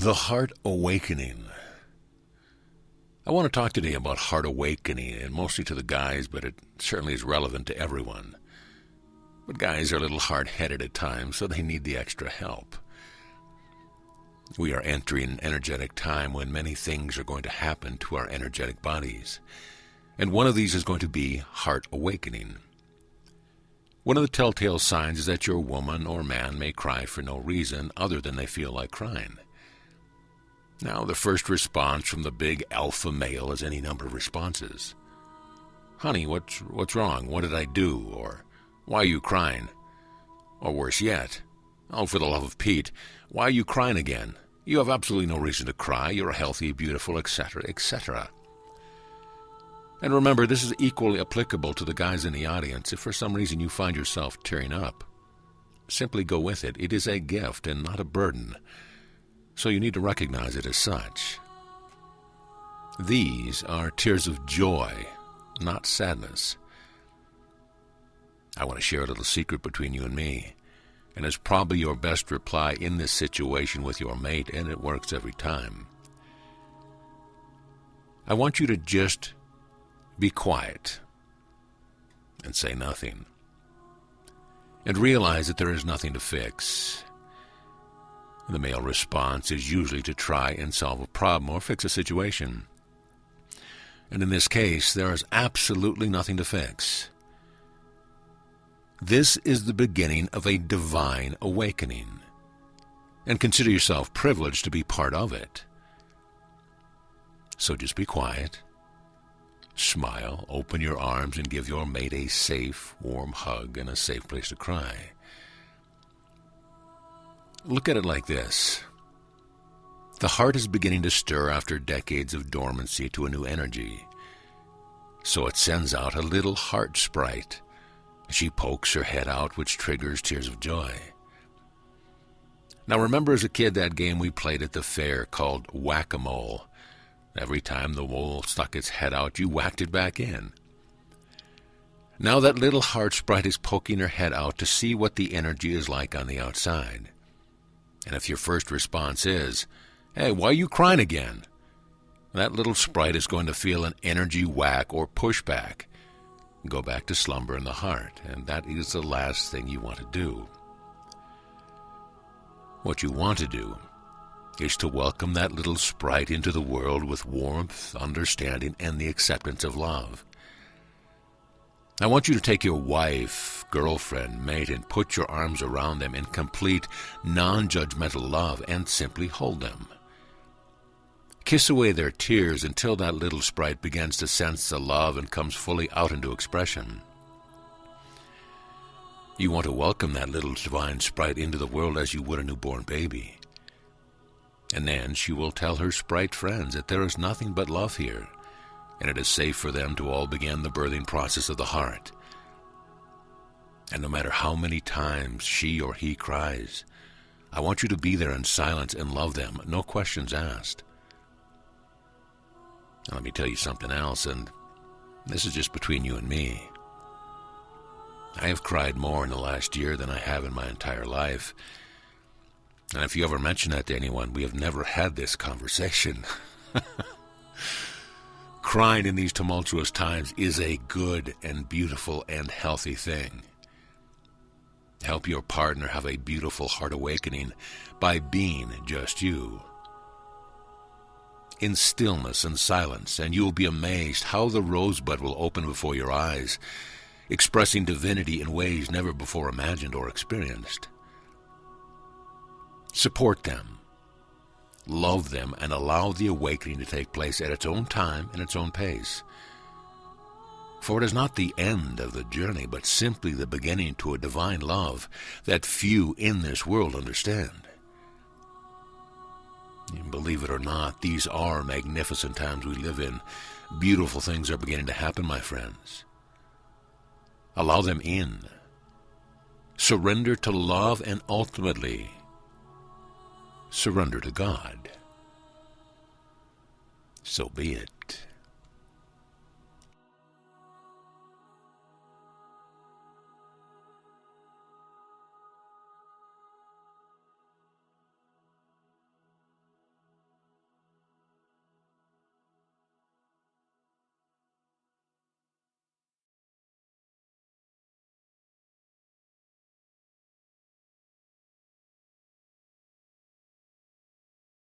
The Heart Awakening. I want to talk today about heart awakening, and mostly to the guys, but it certainly is relevant to everyone. But guys are a little hard-headed at times, so they need the extra help. We are entering an energetic time when many things are going to happen to our energetic bodies. And one of these is going to be heart awakening. One of the telltale signs is that your woman or man may cry for no reason other than they feel like crying. Now, the first response from the big alpha male is any number of responses. Honey, what's wrong? What did I do? Or, why are you crying? Or worse yet, oh, for the love of Pete, why are you crying again? You have absolutely no reason to cry. You're healthy, beautiful, etc., etc. And remember, this is equally applicable to the guys in the audience. If for some reason you find yourself tearing up, simply go with it. It is a gift and not a burden. So you need to recognize it as such. These are tears of joy, not sadness. I want to share a little secret between you and me, and it's probably your best reply in this situation with your mate, and it works every time. I want you to just be quiet and say nothing, and realize that there is nothing to fix. The male response is usually to try and solve a problem or fix a situation. And in this case, there is absolutely nothing to fix. This is the beginning of a divine awakening, and consider yourself privileged to be part of it. So just be quiet, smile, open your arms, and give your mate a safe, warm hug and a safe place to cry. Look at it like this. The heart is beginning to stir after decades of dormancy to a new energy. So it sends out a little heart sprite. She pokes her head out, which triggers tears of joy. Now remember as a kid that game we played at the fair called whack-a-mole. Every time the mole stuck its head out, you whacked it back in. Now that little heart sprite is poking her head out to see what the energy is like on the outside. And if your first response is, hey, why are you crying again? That little sprite is going to feel an energy whack or pushback. Go back to slumber in the heart, and that is the last thing you want to do. What you want to do is to welcome that little sprite into the world with warmth, understanding, and the acceptance of love. I want you to take your wife, girlfriend, mate, and put your arms around them in complete, non-judgmental love and simply hold them. Kiss away their tears until that little sprite begins to sense the love and comes fully out into expression. You want to welcome that little divine sprite into the world as you would a newborn baby. And then she will tell her sprite friends that there is nothing but love here, and it is safe for them to all begin the birthing process of the heart. And no matter how many times she or he cries, I want you to be there in silence and love them, no questions asked. Now, let me tell you something else, and this is just between you and me. I have cried more in the last year than I have in my entire life. And if you ever mention that to anyone, we have never had this conversation. Crying in these tumultuous times is a good and beautiful and healthy thing. Help your partner have a beautiful heart awakening by being just you. In stillness and silence, and you will be amazed how the rosebud will open before your eyes, expressing divinity in ways never before imagined or experienced. Support them, love them, and allow the awakening to take place at its own time and its own pace. For it is not the end of the journey, but simply the beginning to a divine love that few in this world understand. And believe it or not, these are magnificent times we live in. Beautiful things are beginning to happen, my friends. Allow them in. Surrender to love and ultimately surrender to God. So be it.